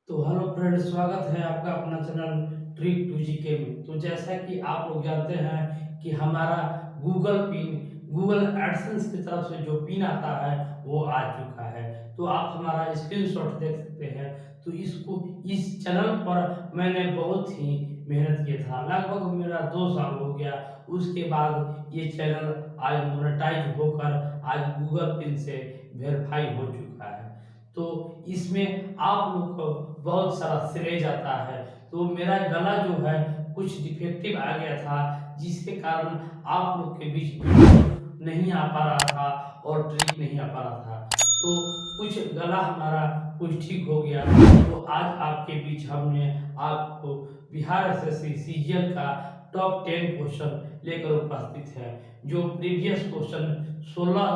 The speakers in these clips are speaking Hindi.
तो हेलो फ्रेंड, स्वागत है आपका अपना चैनल ट्रिक टू जीके में। तो जैसा कि आप लोग जानते हैं कि हमारा गूगल पिन, गूगल एडसेंस की तरफ से जो पिन आता है वो आ चुका है। तो आप हमारा स्क्रीनशॉट देख सकते हैं। तो इसको इस चैनल पर मैंने बहुत ही मेहनत किया था, लगभग मेरा 2 साल हो गया। उसके बाद ये चैनल आज मोनेटाइज होकर आज गूगल पिन से वेरीफाई हो चुका है। तो इसमें आप लोग को बहुत सारा श्रेय जाता है। तो मेरा गला जो है कुछ डिफेक्टिव आ गया था, जिसके कारण आप लोग के बीच वीडियो नहीं आ पा रहा था और ट्रिक नहीं आ पा रहा था। तो कुछ गला हमारा कुछ ठीक हो गया। तो आज आपके बीच हमने आपको बिहार एसएससी सीजीएल का टॉप 10 क्वेश्चन लेकर उपस्थित है। जो प्रीवियस क्वेश्चन 16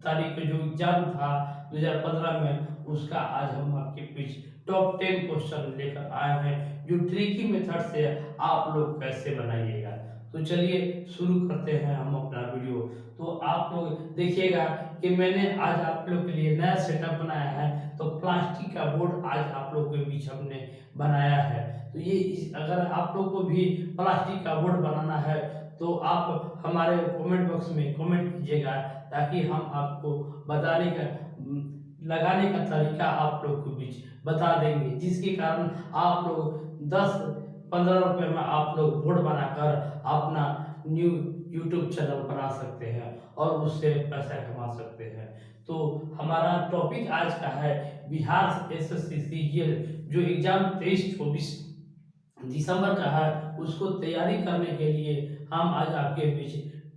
तारीख को जो एग्जाम था 2015 में, उसका आज हम आपके बीच टॉप 10 क्वेश्चन लेकर आए हैं, जो ट्रिकी मेथड से आप लोग कैसे बनाइएगा। तो चलिए शुरू करते हैं हम अपना वीडियो। तो आप लोग देखिएगा कि मैंने आज आप लोग के लिए नया सेटअप बनाया है। तो प्लास्टिक का बोर्ड आज आप लोग के बीच हमने बनाया है। तो अगर आप लोग को भी प्लास्टिक का बोर्ड बनाना है तो आप हमारे कमेंट बॉक्स में कमेंट कीजिएगा, ताकि हम आपको बताने का लगाने का तरीका आप लोग के बीच बता देंगे, जिसके कारण आप लोग 10-15 रुपए में आप लोग बोर्ड बनाकर अपना न्यू यूट्यूब चैनल बना सकते हैं और उससे पैसा कमा सकते हैं। तो हमारा टॉपिक आज का है बिहार एसएससी सीजीएल, जो एग्जाम 23-24 दिसंबर का है, उसको तैयारी करने के लिए हम आज आपके बीच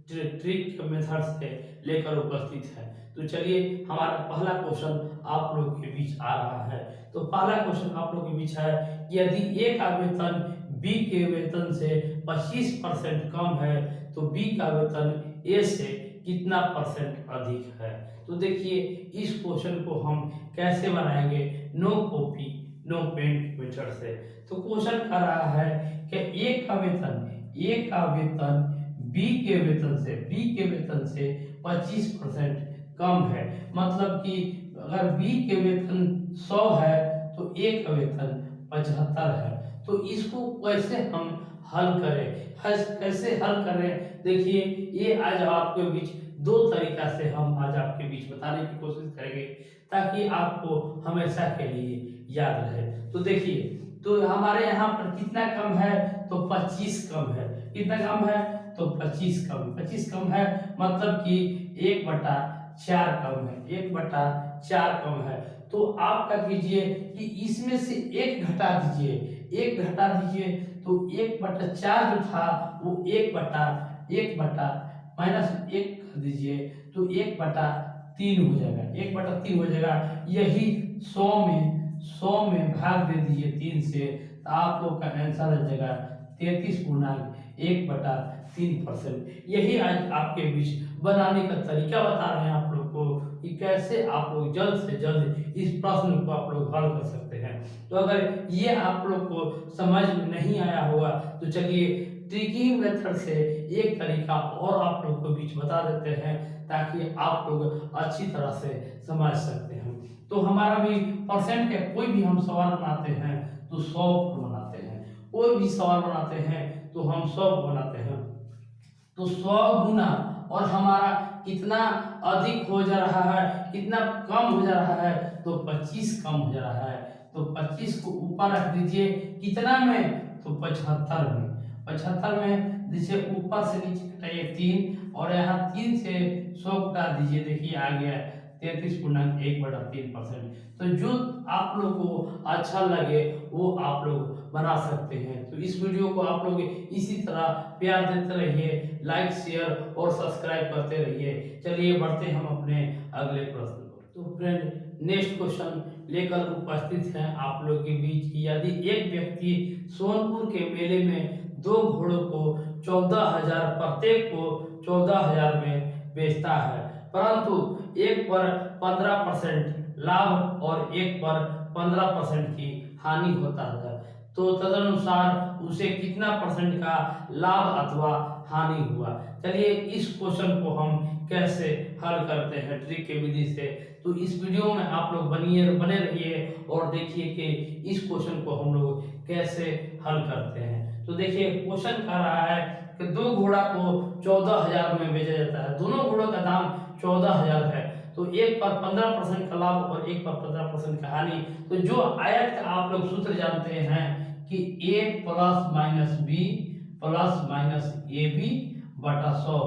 ट्रिक मेथड से लेकर उपस्थित है। तो चलिए हमारा पहला क्वेश्चन आप लोग के बीच आ रहा है। तो पहला क्वेश्चन आप लोग के बीच है कि यदि ए का वेतन बी के वेतन से 25% कम है तो बी का वेतन ए से कितना परसेंट अधिक है। तो देखिए इस क्वेश्चन को हम कैसे बनाएंगे, no copy no paint method से। तो क्वेश्चन कर रहा है कि ए का वेतन बी के वेतन से 25% कम है। मतलब कि अगर बी के वेतन 100 है तो ए का वेतन 75 है। तो इसको कैसे हम हल करें, कैसे हल करें, देखिए ये आज आपके बीच दो तरीका से हम आज आपके बीच बताने की कोशिश करेंगे, ताकि आपको हमेशा के लिए याद रहे। तो देखिए, तो हमारे यहाँ पर कितना कम है, तो 25 कम है। कितना कम है, तो 25 कम है। मतलब कि 1/4 कम है, 1/4 कम है। तो आप क्या कीजिए कि इसमें से एक घटा दीजिए, एक घटा दीजिए। तो 1/4 जो था वो 1/1 -1 कर दीजिए, तो 1/3 हो जाएगा, 1/3 हो जाएगा। यही 100 में भाग दे दीजिए 3 से, तो आप लोग का आंसर आ जाएगा 33.1/3%। यही आज आपके बीच बनाने का तरीका बता रहे हैं आप लोग को, कि कैसे आप लोग जल्द से जल्द इस प्रश्न को आप लोग हल कर सकते हैं। तो अगर ये आप लोग को समझ में नहीं आया होगा तो चलिए ट्रिकी मेथड से एक तरीका और आप लोग को बीच बता देते हैं, ताकि आप लोग अच्छी तरह से समझ सकते हैं। तो हमारा भी परसेंट का कोई भी हम सवाल बनाते हैं तो 100 बनाते हैं, कोई भी सवाल बनाते हैं तो हम 100 बनाते हैं। तो 100 गुना और हमारा कितना अधिक हो जा रहा है, कितना कम हो जा रहा है, तो 25 कम हो जा रहा है। तो 25 को ऊपर रख दीजिए, कितना में, तो 75 में। 75 में जैसे ऊपर से नीचे घटाइए 3, और यहाँ 3 से 100 घटा दीजिए, देखिए आ गया 33.1/3%। तो जो आप लोग को अच्छा लगे वो आप लोग बना सकते हैं। तो इस वीडियो को आप लोग इसी तरह प्यार देते रहिए, लाइक शेयर और सब्सक्राइब करते रहिए। चलिए बढ़ते हम अपने अगले प्रश्न पर। तो फ्रेंड, नेक्स्ट क्वेश्चन लेकर उपस्थित हैं आप लोग के बीच कि यदि एक व्यक्ति सोनपुर के मेले में 2 घोड़ों को 14,000 प्रत्येक को 14,000 में बेचता है, परंतु एक पर 15% लाभ और एक पर 15% की हानि होता है, तो तदनुसार उसे कितना परसेंट का लाभ अथवा हानि हुआ। चलिए इस क्वेश्चन को हम कैसे हल करते हैं ट्रिक के विधि से। तो इस वीडियो में आप लोग बने रहिए और देखिए कि इस क्वेश्चन को हम लोग कैसे हल करते हैं। तो देखिए क्वेश्चन कह रहा है कि दो घोड़ा को 14,000 में बेचा जाता है, दोनों घोड़ों का दाम 14,000 है। तो एक पर 15% का लाभ और एक पर 15% का हानि। तो जो आयत का आप लोग सूत्र जानते हैं कि a plus minus B plus minus A B बटा 100।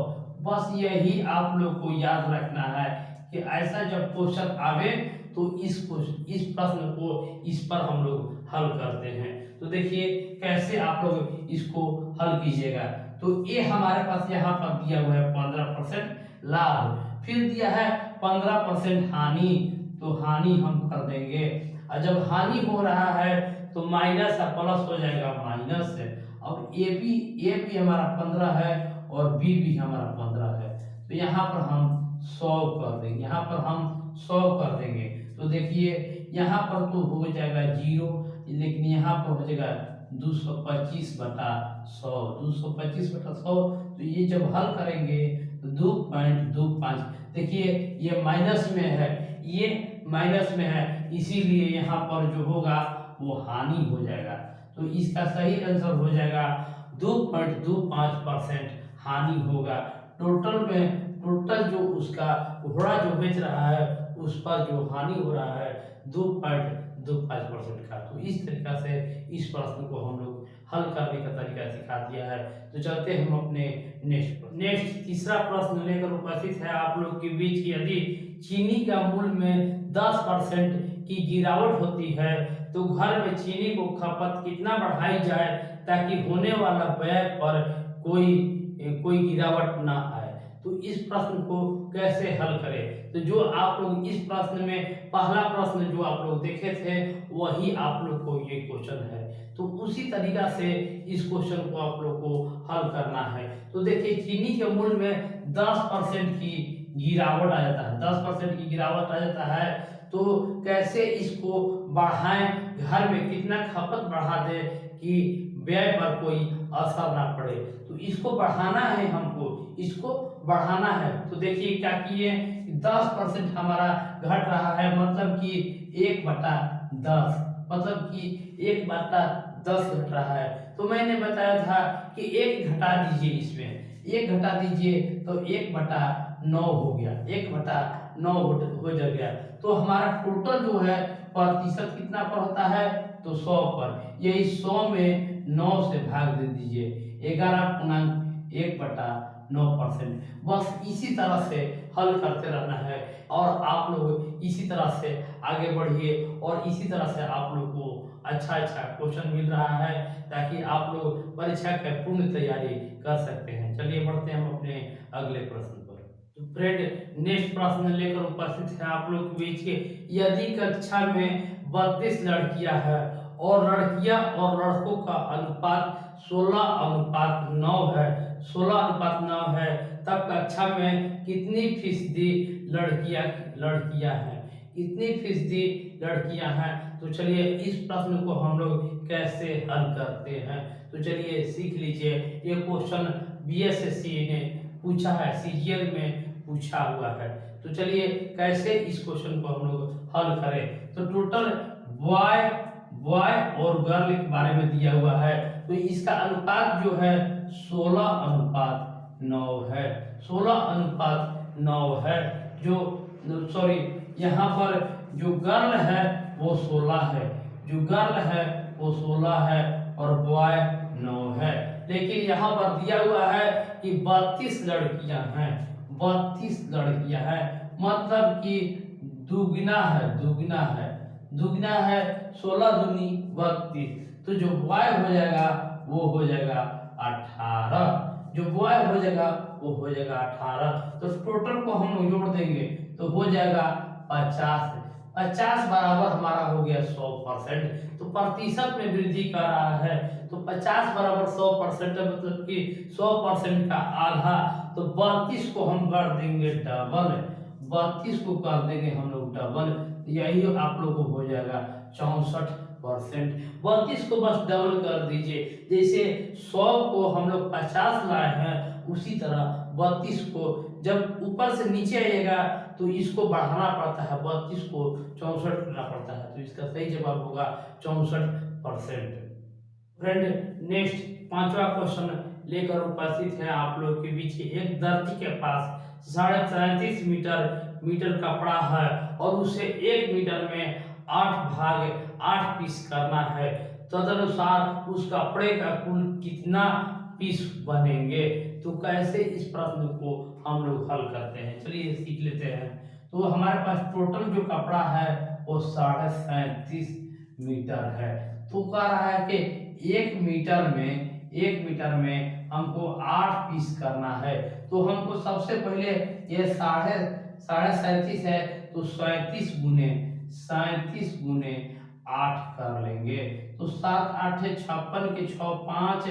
बस यही आप लोग को याद रखना है कि ऐसा जब क्वेश्चन आवे तो इस प्रश्न को इस पर हम लोग हल करते हैं। तो देखिए कैसे आप लोग इसको हल कीजिएगा। तो ये हमारे पास यहाँ पर दिया हुआ है 15% लाभ, फिर दिया है 15% हानि। तो हानि हम कर देंगे, और जब हानि हो रहा है तो माइनस और प्लस हो जाएगा माइनस है। और ए भी हमारा 15 है और बी भी हमारा 15 है। तो यहाँ पर हम 100 कर देंगे, यहाँ पर हम 100 कर देंगे। तो देखिए यहाँ पर तो हो जाएगा 0, लेकिन यहाँ पर हो जाएगा 225 बटा 100, 225 बटा 100। तो ये जब हल करेंगे तो 2.25, देखिए ये माइनस में है, ये माइनस में है, इसीलिए यहाँ पर जो होगा वो हानि हो जाएगा। तो इसका सही आंसर हो जाएगा 2.25% हानि होगा। टोटल जो उसका घोड़ा जो बेच रहा है उस पर जो हानि हो रहा है 2.25% का। तो इस तरीका से इस प्रश्न को हम लोग हल करने का तरीका सिखा दिया है। तो चलते हम अपने नेक्स्ट तीसरा प्रश्न लेकर उपस्थित है आप लोग के बीच की। यदि चीनी का मूल्य में 10% की गिरावट होती है तो घर में चीनी को खपत कितना बढ़ाई जाए ताकि होने वाला व्यय पर कोई गिरावट ना आए। तो इस प्रश्न को कैसे हल करें। तो जो आप लोग इस प्रश्न में पहला प्रश्न जो आप लोग देखे थे वही आप लोग को ये क्वेश्चन है। तो उसी तरीका से इस क्वेश्चन को आप लोग को हल करना है। तो देखिए चीनी के मूल्य में 10% की गिरावट आ जाता है, 10% की गिरावट आ जाता है। तो कैसे इसको बढ़ाएं, घर में कितना खपत बढ़ा दे कि व्यय पर कोई असर ना पड़े। तो इसको बढ़ाना है, हमको इसको बढ़ाना है। तो देखिए क्या किए, 10% हमारा घट रहा है, मतलब कि 1/10, मतलब कि 1/10 घट रहा है। तो मैंने बताया था कि 1 घटा दीजिए, इसमें 1 घटा दीजिए तो 1/9 हो गया, 1/9 हो गया। तो हमारा टोटल जो है प्रतिशत कितना पर होता है तो 100 पर। यही 100 में 9 से भाग दे दीजिए, 11.1/9%। बस इसी तरह से हल करते रहना है और आप लोग इसी तरह से आगे बढ़िए और इसी तरह से आप लोग को अच्छा क्वेश्चन मिल रहा है ताकि आप लोग परीक्षा की पूर्ण तैयारी कर सकते हैं। चलिए बढ़ते हैं हम अपने अगले प्रश्न पर। तो फ्रेंड नेक्स्ट प्रश्न लेकर उपस्थित है आप लोग के बीच के। यदि कक्षा में 32 लड़कियां हैं और लड़कियां और लड़कों का अनुपात 16:9 है, 16:9 है, तब कक्षा में कितनी फीसदी लड़कियां हैं, कितनी फीसदी लड़कियां हैं। तो चलिए इस प्रश्न को हम लोग कैसे हल करते हैं। तो चलिए सीख लीजिए। ये क्वेश्चन बीएसएससी ने पूछा है, सीजीएल में पूछा हुआ है। तो चलिए कैसे इस क्वेश्चन को हम लोग हल करें। तो टोटल बॉय और गर्ल के बारे में दिया हुआ है। तो इसका अनुपात जो है 16:9 है, 16:9 है। यहाँ पर जो गर्ल है वो 16 है, जो गर्ल है वो 16 है और बॉय 9 है। लेकिन यहाँ पर दिया हुआ है कि 32 लड़कियां हैं, 32 लड़कियां हैं, मतलब कि दुगना है 16 दूनी 32। तो जो बॉय हो जाएगा वो हो जाएगा 18, जो बॉय हो जाएगा वो हो जाएगा 18। तो टोटल को हम लोग जोड़ देंगे तो हो जाएगा 50, 50 बराबर हमारा हो गया 100%। तो प्रतिशत में वृद्धि कर रहा है। तो 50 बराबर 100% मतलब कि 100% का आधा। तो 32 को हम कर देंगे डबल, 32 को कर देंगे हम लोग डबल। यही आप लोग को हो जाएगा 64%। 32 को बस डबल कर दीजिए। जैसे 100 को हम लोग 50 लाए हैं, उसी तरह 32 को जब ऊपर से नीचे आएगा तो इसको बढ़ाना पड़ता है, 32 को 64 करना पड़ता है, तो इसका सही जवाब होगा 64%। फ्रेंड नेक्स्ट पांचवा क्वेश्चन लेकर उपस्थित है आप लोग के बीच। एक दर्जी के पास 37.5 मीटर कपड़ा है और उसे 1 मीटर में 8 भाग 8 पीस करना है। तदनुसार उस कपड़े का कुल कितना पीस बनेंगे। तो कैसे इस प्रश्न को हम लोग हल करते हैं, चलिए सीख लेते हैं। तो हमारे पास टोटल जो कपड़ा है वो 37.5 मीटर है। तो कह रहा है कि 1 मीटर में हमको 8 पीस करना है। तो हमको सबसे पहले ये साढ़े 37.5 है तो 37 गुने 8 कर लेंगे। तो 7 8 56 के 6 5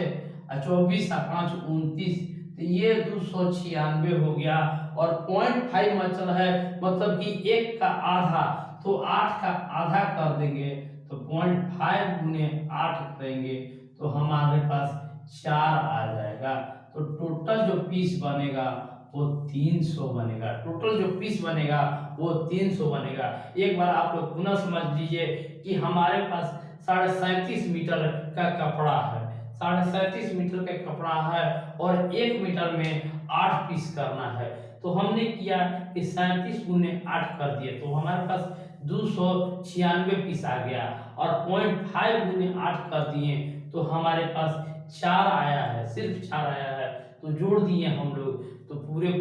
24 5 29, तो ये 296 हो गया। और 0.5 मतलब है, मतलब कि 1 का आधा, तो 8 का आधा कर देंगे तो 0.5 गुने 8 करेंगे तो हमारे पास 4 आ जाएगा। तो टोटल जो पीस बनेगा वो 300 बनेगा। टोटल जो पीस बनेगा वो 300 बनेगा। एक बार आप लोग पुनः समझ लीजिए कि हमारे पास 37.5 मीटर का कपड़ा है, 37.5 मीटर का कपड़ा है और 1 मीटर में 8 पीस करना है। तो हमने किया कि 37 गुने 8 कर दिए तो हमारे पास 296 पीस आ गया। और 0.5 गुने 8 कर दिए तो हमारे पास 4 आया है, सिर्फ 4 आया है। तो जोड़ दिए हम लोग तो पूरे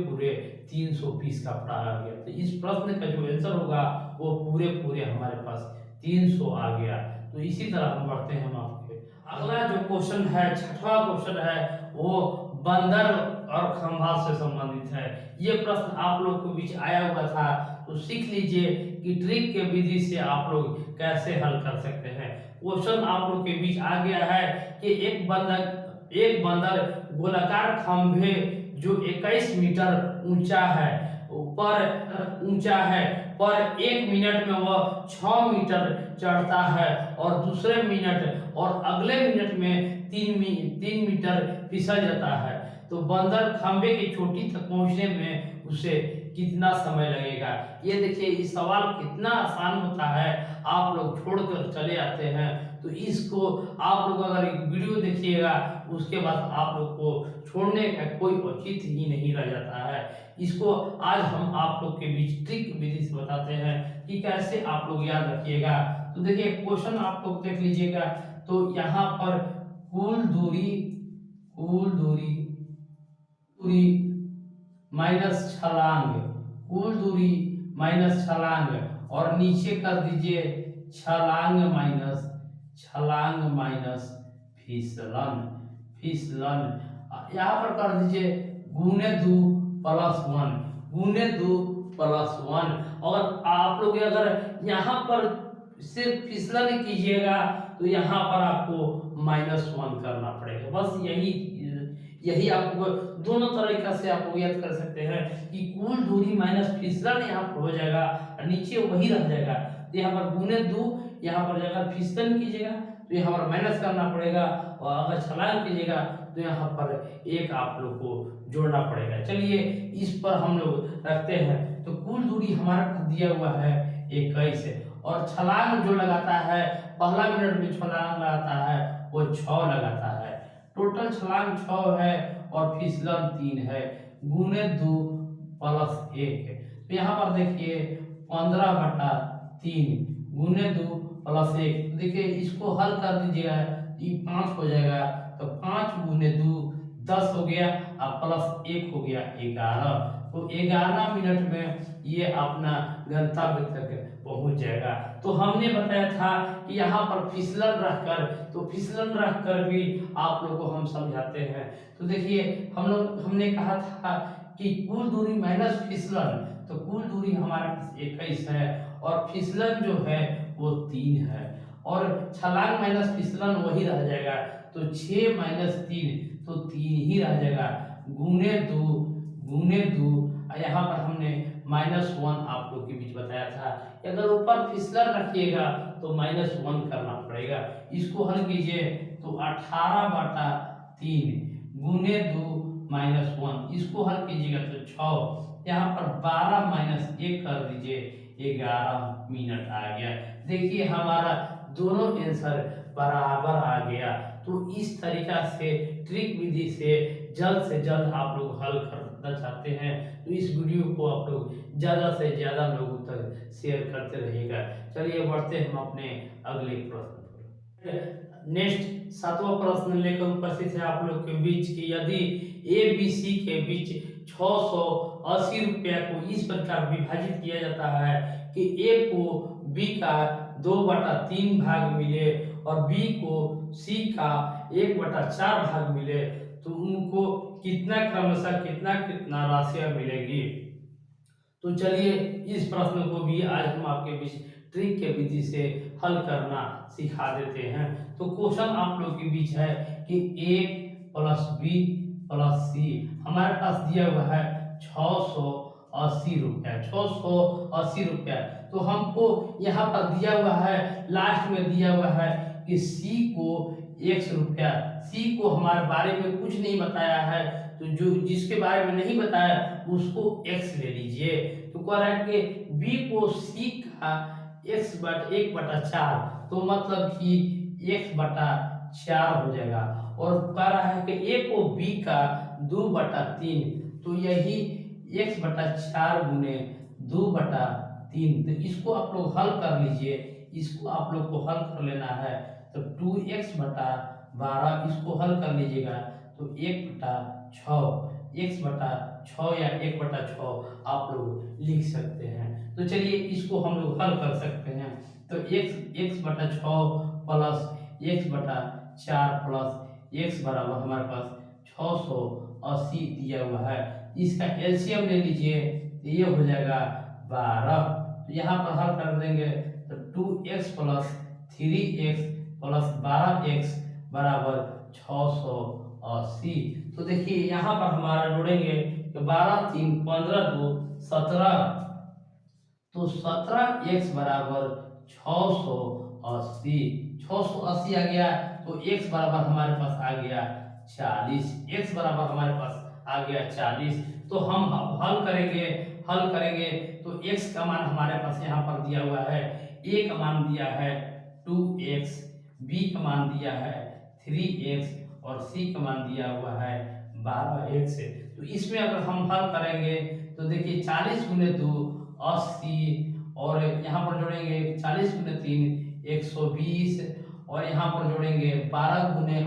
300 पीस कपड़ा आ गया। तो इस प्रश्न का जो आंसर होगा वो पूरे हमारे पास 300 आ गया। तो इसी तरह हम बढ़ते हैं हम आपके अगला जो क्वेश्चन है, छठवां क्वेश्चन है, वो बंदर और खंभा से संबंधित है। ये प्रश्न आप लोग के बीच आया हुआ था, तो सीख लीजिए कि ट्रिक के विधि से आप लोग कैसे हल कर सकते हैं। क्वेश्चन आप लोग के बीच आ गया है कि एक बंदर गोलाकार खंभे जो 21 मीटर ऊंचा है पर 1 मिनट में वह 6 मीटर चढ़ता है और दूसरे मिनट और अगले मिनट में 3 मीटर फिसल जाता है। तो बंदर खंभे की चोटी तक पहुंचने में उसे कितना समय लगेगा। ये देखिए इस सवाल कितना आसान होता है, आप लोग छोड़कर चले आते हैं। तो इसको आप लोग अगर एक वीडियो देखिएगा उसके बाद आप लोग को छोड़ने का कोई औचित्य ही नहीं रह जाता है। इसको आज हम आप लोग के बीच ट्रिक विधि से बताते हैं कि कैसे आप लोग याद रखिएगा। तो देखिए क्वेश्चन आप लोग देख लीजिएगा। तो यहाँ पर कुल दूरी माइनस छलांग, कुल दूरी माइनस छलांग, और नीचे कर दीजिए छलांग माइनस फिसलन। यहाँ पर कर दीजिए गुने 2 प्लस 1। और आप लोग अगर यहाँ पर सिर्फ फिसलन कीजिएगा तो यहाँ पर आपको -1 करना पड़ेगा। बस यही आपको दोनों तरीका से आप याद कर सकते हैं कि कुल दूरी माइनस फिसलन यहाँ पर हो जाएगा और नीचे वही रह जाएगा। तो यहाँ पर गुने 2, यहाँ पर अगर फिसलन कीजिएगा तो यहाँ पर माइनस करना पड़ेगा, और अगर छलांग कीजिएगा तो यहाँ पर 1 आप लोग को जोड़ना पड़ेगा। चलिए इस पर हम लोग रखते हैं। तो कुल दूरी हमारा दिया हुआ है 21, और छलांग जो लगाता है पहला मिनट में छलांग लगाता है वो 6 लगाता है। टोटल छलांग 6 है और फिसलन 3 है। गुने 2 प्लस 1, तो यहाँ पर देखिए 15/3 गुने 2 प्लस 1। देखिए इसको हल कर दीजिएगा, ये 5 हो जाएगा। तो 5 गुने 2 10 हो गया और प्लस 1 हो गया 11। तो 11 मिनट में ये अपना गंतव्य तक पहुंच जाएगा। तो हमने बताया था कि यहाँ पर फिसलन रखकर भी आप लोगों को हम समझाते हैं। तो देखिए हमने कहा था कि कुल दूरी माइनस फिसलन, तो कुल दूरी हमारे पास 21 है और फिसलन जो है वो 3 है, और छलांग माइनस फिसलन वही रह जाएगा। तो 6 माइनस 3 तो 3 ही रह जाएगा। गुने 2 यहाँ पर हमने -1 आप लोग के बीच बताया था। अगर ऊपर फिसलन रखिएगा तो -1 करना पड़ेगा। इसको हल कीजिए तो 18/3 गुने 2 -1 इसको हल कीजिएगा तो 6, यहाँ पर 12 - 1 कर दीजिए, 11 मिनट आ गया। देखिए हमारा दोनों आंसर बराबर आ गया। तो इस तरीका से ट्रिक विधि से जल्द आप लोग हल करना चाहते हैं तो इस वीडियो को आप लोग ज़्यादा से ज़्यादा लोगों तक शेयर करते रहिएगा। चलिए बढ़ते हैं हम अपने अगले प्रश्न पर। नेक्स्ट 7वां प्रश्न लेकर उपस्थित है आप लोग के बीच कि यदि ए बी सी के बीच 680 रुपया को इस प्रकार विभाजित किया जाता है कि ए को बी का 2/3 भाग मिले और बी को सी का 1/4 भाग मिले तो उनको कितना क्रमशः कितना कितना राशियां मिलेगी। तो चलिए इस प्रश्न को भी आज हम आपके बीच ट्रिक के विधि से हल करना सिखा देते हैं। तो क्वेश्चन आप लोग के बीच है कि ए प्लस बी प्लस सी हमारे पास दिया हुआ है 680 रुपया, 680 रुपया। तो हमको यहाँ पर दिया हुआ है, लास्ट में दिया हुआ है कि सी को x रुपया, सी को हमारे बारे में कुछ नहीं बताया है तो जो जिसके बारे में नहीं बताया उसको x ले लीजिए। तो कह रहा है कि b को c का 1/4 तो मतलब कि x/4 हो जाएगा और कह रहा है कि a को b का 2/3 तो यही x/4 गुने 2/3। तो इसको आप लोग हल कर लीजिए, इसको आप लोग को हल कर लेना है तो 2x/12 इसको हल कर लीजिएगा तो 1/6 x/6 या 1/6 आप लोग लिख सकते हैं। तो चलिए इसको हम लोग हल कर सकते हैं तो x/6 plus x/4 plus x बराबर हमारे पास 680 दिया हुआ है। इसका एलसीएम ले लीजिए तो ये हो जाएगा 12। तो यहाँ पर हल कर देंगे तो 2x plus 3x plus 12x बराबर 680। तो देखिए यहाँ पर हमारा जोड़ेंगे तो 12 3 15 2 17 तो 17x बराबर 680। 680 आ गया तो x बराबर हमारे पास आ गया 40, x बराबर हमारे पास आ गया 40। तो हम हल करेंगे तो x का मान हमारे पास यहाँ पर दिया हुआ है, a का मान दिया है 2x, b का मान दिया है 3x और c का मान दिया हुआ है 12x। तो इसमें अगर हम हल करेंगे तो देखिए 40 गुने 2 80 और यहाँ पर जोड़ेंगे 40 गुने 3 120 और यहाँ पर जोड़ेंगे 12 गुने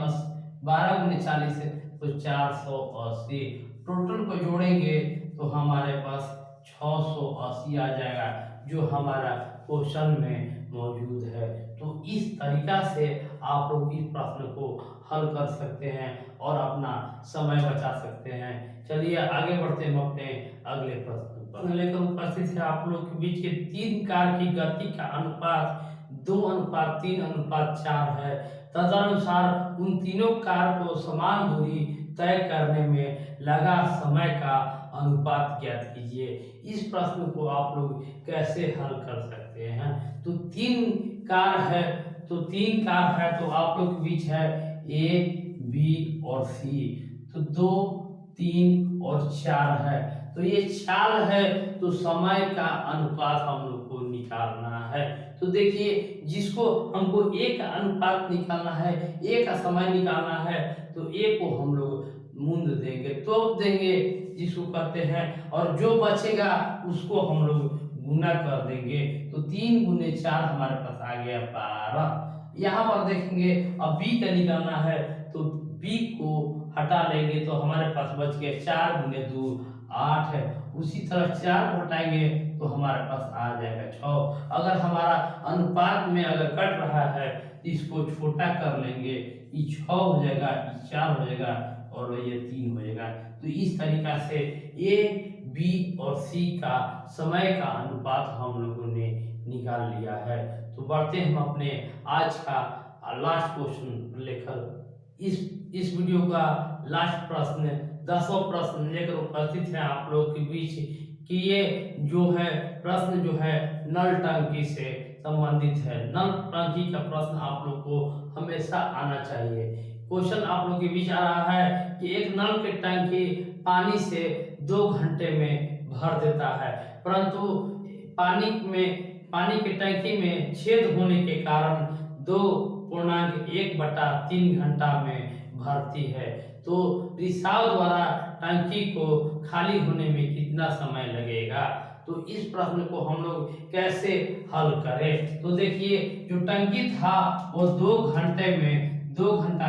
40 तो 480। टोटल को जोड़ेंगे तो हमारे पास 680 आ जाएगा जो हमारा क्वेश्चन में मौजूद है। तो इस तरीका से आप लोग इस प्रश्न को हल कर सकते हैं और अपना समय बचा सकते हैं। चलिए आगे बढ़ते हैं अपने अगले प्रश्न लेकर उपस्थित है आप लोग के बीच के 3 कार की गति का अनुपात 2:3:4 है। तदनुसार उन तीनों कार को समान दूरी तय करने में लगा समय का अनुपात ज्ञात कीजिए। इस प्रश्न को आप लोग कैसे हल कर सकते हैं। तो 3 कार है तो आप लोग के बीच है ए बी और सी तो 2 3 और 4 है तो ये चाल है तो समय का अनुपात हम लोग को निकालना है। तो देखिए जिसको हमको ए का अनुपात निकालना है, ए का समय निकालना है तो ए को हम लोग मूंद देंगे, तोप देंगे जिसको कहते हैं और जो बचेगा उसको हम लोग गुना कर देंगे। तो 3 गुने 4 हमारे पास आ गया 12। यहाँ पर देखेंगे अब बी का निकालना है तो बी को हटा लेंगे तो हमारे पास बच गया 4 गुने 2 8 है। उसी तरह 4 को हटाएंगे तो हमारे पास आ जाएगा 6। अगर हमारा अनुपात में अगर कट रहा है तो इसको छोटा कर लेंगे, ये 6 हो जाएगा, ये 4 हो जाएगा और ये 3 हो जाएगा। तो इस तरीका से ए बी और सी का समय का अनुपात हम लोगों ने निकाल लिया है। तो बढ़ते हैं हम अपने आज का लास्ट क्वेश्चन लेकर। इस वीडियो का लास्ट प्रश्न 10वां प्रश्न लेकर उपस्थित है आप लोग के बीच कि ये जो है प्रश्न जो है नल टंकी से संबंधित है। नल टंकी का प्रश्न आप लोग को हमेशा आना चाहिए क्वेश्चन आप लोग के बीच आ रहा है कि एक नल की टंकी पानी से 2 घंटे में भर देता है, परंतु पानी की टंकी में छेद होने के कारण 2.1/3 घंटा में भरती है। तो रिसाव द्वारा टंकी को खाली होने में कितना समय लगेगा? तो इस प्रश्न को हम लोग कैसे हल करें? तो देखिए, जो टंकी था वो 2 घंटा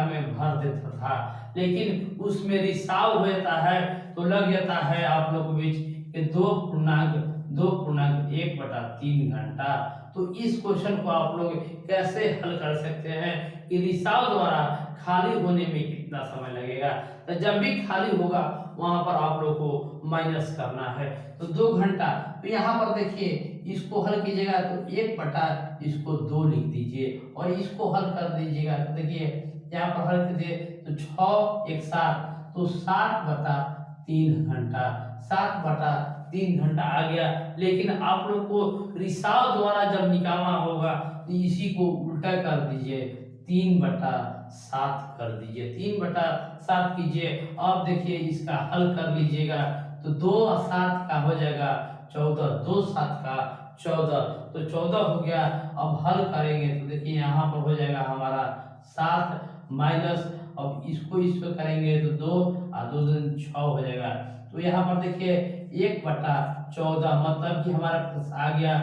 में भर देता था, लेकिन उसमें रिसाव हो जाता है तो लग जाता है आप लोग के बीच कि 2.1/3 घंटा। तो इस क्वेश्चन को आप लोग कैसे हल कर सकते हैं कि रिसाव द्वारा खाली होने में कितना समय लगेगा? तो जब भी खाली होगा वहां पर आप लोग को माइनस करना है। तो 2 घंटा, तो यहाँ पर देखिए इसको हल कीजिएगा तो 1 बटा इसको 2 लिख दीजिए और इसको हल कर दीजिएगा। तो देखिए यहाँ पर हल कीजिए तो 6 1 7, तो 7/3 घंटा, 7/3 घंटा आ गया। लेकिन आप लोग को रिसाव द्वारा जब निकालना होगा तो इसी को उल्टा कर दीजिए, 3/7 कर दीजिए, 3/7 कीजिए। अब देखिए इसका हल कर लीजिएगा तो 2 और 7 का हो जाएगा 14, 2 7 का 14, तो 14 हो गया। अब हल करेंगे तो देखिए यहाँ पर हो जाएगा हमारा 7 माइनस, अब इसको करेंगे तो 2 और 2 दूनी 6 हो जाएगा। तो यहाँ पर देखिए 1/14 मतलब कि हमारा पास आ गया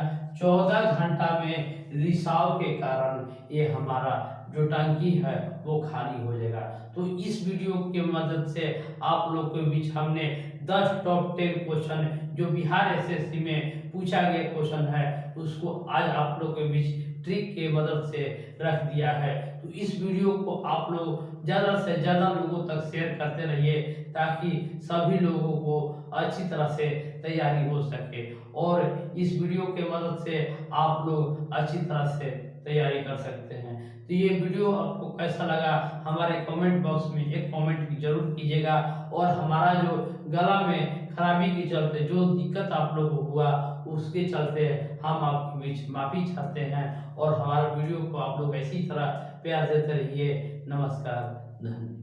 14 घंटा में रिसाव के कारण ये हमारा जो टंकी है वो खाली हो जाएगा। तो इस वीडियो के मदद से आप लोग के बीच हमने 10 टॉप 10 क्वेश्चन जो बिहार एसएससी में पूछा गया क्वेश्चन है उसको आज आप लोग के बीच ट्रिक के मदद से रख दिया है। तो इस वीडियो को आप लोग ज़्यादा से ज़्यादा लोगों तक शेयर करते रहिए ताकि सभी लोगों को अच्छी तरह से तैयारी हो सके और इस वीडियो के मदद से आप लोग अच्छी तरह से तैयारी कर सकते हैं। तो ये वीडियो आपको कैसा लगा हमारे कमेंट बॉक्स में एक कमेंट जरूर कीजिएगा और हमारा जो गला में खराबी के चलते जो दिक्कत आप लोगों को हुआ उसके चलते हम आपके बीच माफी चाहते हैं और हमारे वीडियो को आप लोग ऐसी तरह प्यार देते रहिए। नमस्कार, धन्यवाद।